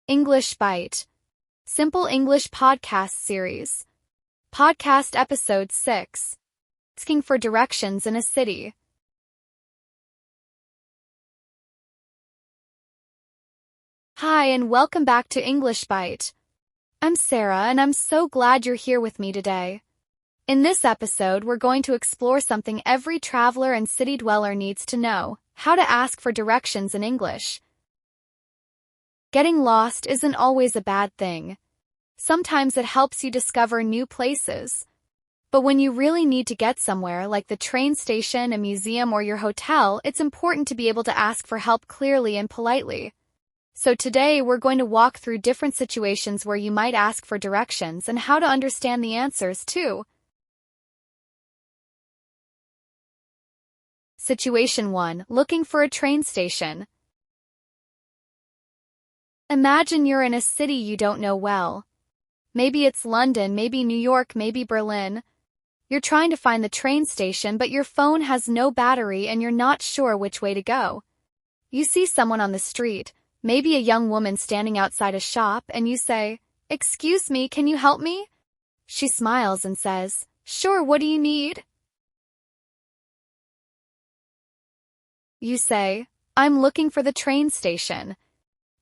English Bite. Simple English Podcast Series. Podcast Episode 6. Asking for directions in a city. Hi and welcome back to English Bite. I'm Sarah and I'm so glad you're here with me today. In this episode, we're going to explore something every traveler and city dweller needs to know: how to ask for directions in English. Getting lost isn't always a bad thing. Sometimes it helps you discover new places. But when you really need to get somewhere, like the train station, a museum, or your hotel, it's important to be able to ask for help clearly and politely. So today, we're going to walk through different situations where you might ask for directions and how to understand the answers, too. Situation 1. Looking for a train station. Imagine you're in a city you don't know well. Maybe it's London, maybe New York, maybe Berlin. You're trying to find the train station, but your phone has no battery and you're not sure which way to go. You see someone on the street, maybe a young woman standing outside a shop, and you say, "Excuse me, can you help me?" She smiles and says, "Sure, what do you need?" You say, "I'm looking for the train station."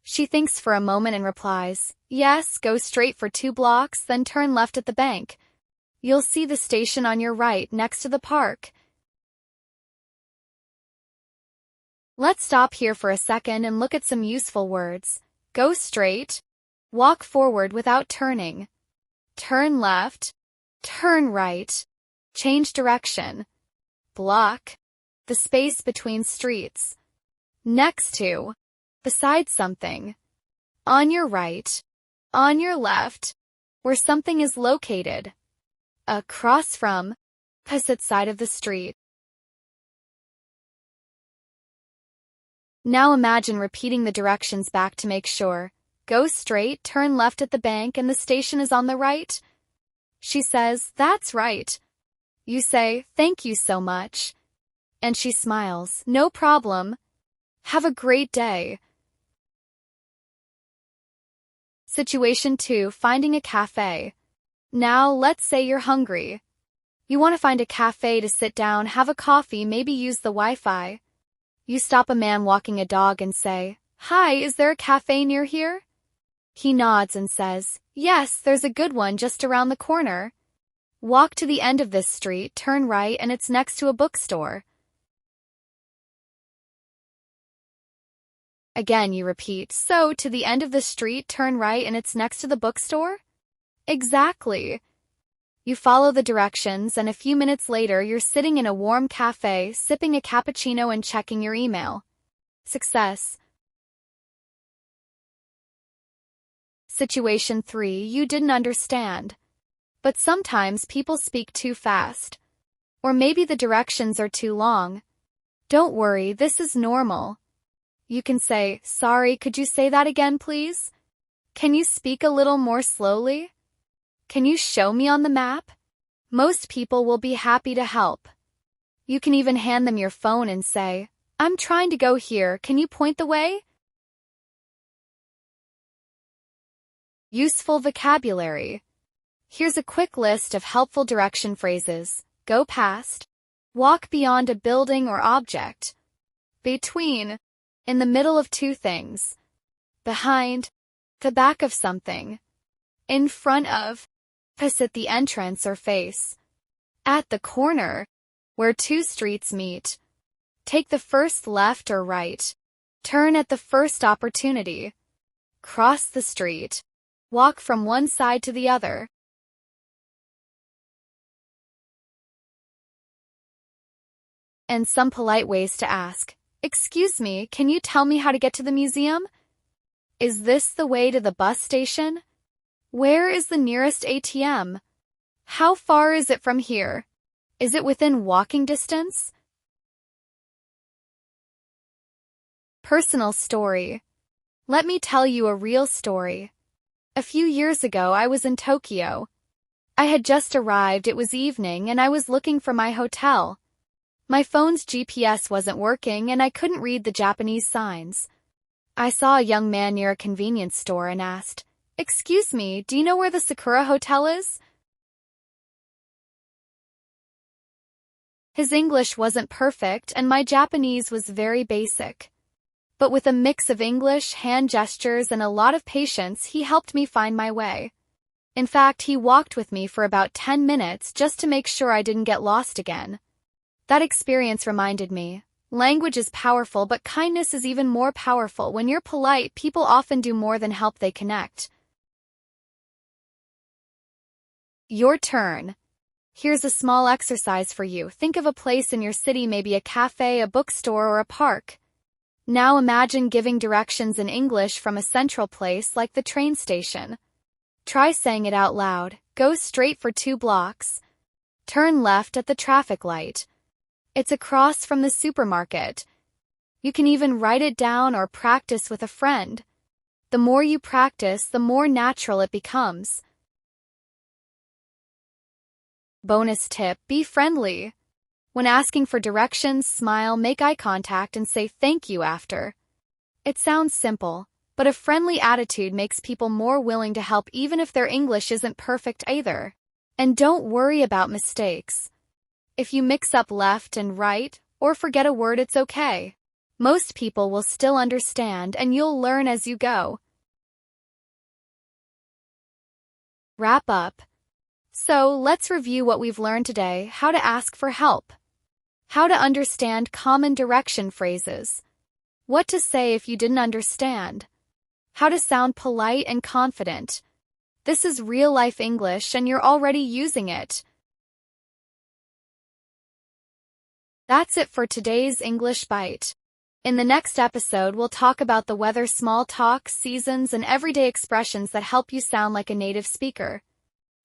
She thinks for a moment and replies, "Yes, go straight for 2 blocks, then turn left at the bank. You'll see the station on your right next to the park." Let's stop here for a second and look at some useful words. Go straight, walk forward without turning, turn left, turn right, change direction, block, the space between streets, next to, beside something, on your right, on your left, where something is located, across from, opposite side of the street. Now imagine repeating the directions back to make sure. Go straight, turn left at the bank, and the station is on the right. She says, "That's right." You say, "Thank you so much." And she smiles, "No problem. Have a great day." Situation 2. Finding a cafe. Now, let's say you're hungry. You want to find a cafe to sit down, have a coffee, maybe use the Wi-Fi. You stop a man walking a dog and say, "Hi, is there a cafe near here?" He nods and says, "Yes, there's a good one just around the corner. Walk to the end of this street, turn right, and it's next to a bookstore." Again, you repeat, "So, to the end of the street, turn right, and it's next to the bookstore?" Exactly. You follow the directions, and a few minutes later, you're sitting in a warm cafe, sipping a cappuccino and checking your email. Success. Situation 3. You didn't understand. But sometimes people speak too fast. Or maybe the directions are too long. Don't worry, this is normal. You can say, "Sorry, could you say that again, please? Can you speak a little more slowly? Can you show me on the map?" Most people will be happy to help. You can even hand them your phone and say, "I'm trying to go here, can you point the way?" Useful vocabulary. Here's a quick list of helpful direction phrases. Go past, walk beyond a building or object, between, in the middle of 2 things, behind, the back of something, in front of, opposite the entrance or face, at the corner, where 2 streets meet, take the first left or right, turn at the first opportunity, cross the street, walk from one side to the other. And some polite ways to ask. "Excuse me, can you tell me how to get to the museum? Is this the way to the bus station? Where is the nearest ATM? How far is it from here? Is it within walking distance?" Personal story. Let me tell you a real story. A few years ago, I was in Tokyo. I had just arrived, it was evening, and I was looking for my hotel. My phone's GPS wasn't working and I couldn't read the Japanese signs. I saw a young man near a convenience store and asked, "Excuse me, do you know where the Sakura Hotel is?" His English wasn't perfect and my Japanese was very basic. But with a mix of English, hand gestures, and a lot of patience, he helped me find my way. In fact, he walked with me for about 10 minutes just to make sure I didn't get lost again. That experience reminded me, language is powerful, but kindness is even more powerful. When you're polite, people often do more than help, they connect. Your turn. Here's a small exercise for you. Think of a place in your city, maybe a cafe, a bookstore, or a park. Now imagine giving directions in English from a central place like the train station. Try saying it out loud. Go straight for 2 blocks. Turn left at the traffic light. It's across from the supermarket. You can even write it down or practice with a friend. The more you practice, the more natural it becomes. Bonus tip: be friendly. When asking for directions, smile, make eye contact, and say thank you after. It sounds simple, but a friendly attitude makes people more willing to help even if their English isn't perfect either. And don't worry about mistakes. If you mix up left and right, or forget a word, it's okay. Most people will still understand and you'll learn as you go. Wrap up. So, let's review what we've learned today: how to ask for help, how to understand common direction phrases, what to say if you didn't understand, how to sound polite and confident. This is real-life English and you're already using it. That's it for today's English Bite. In the next episode, we'll talk about the weather, small talk, seasons, and everyday expressions that help you sound like a native speaker.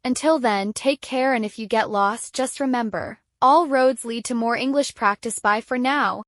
Until then, take care, and if you get lost, just remember, all roads lead to more English practice. Bye for now.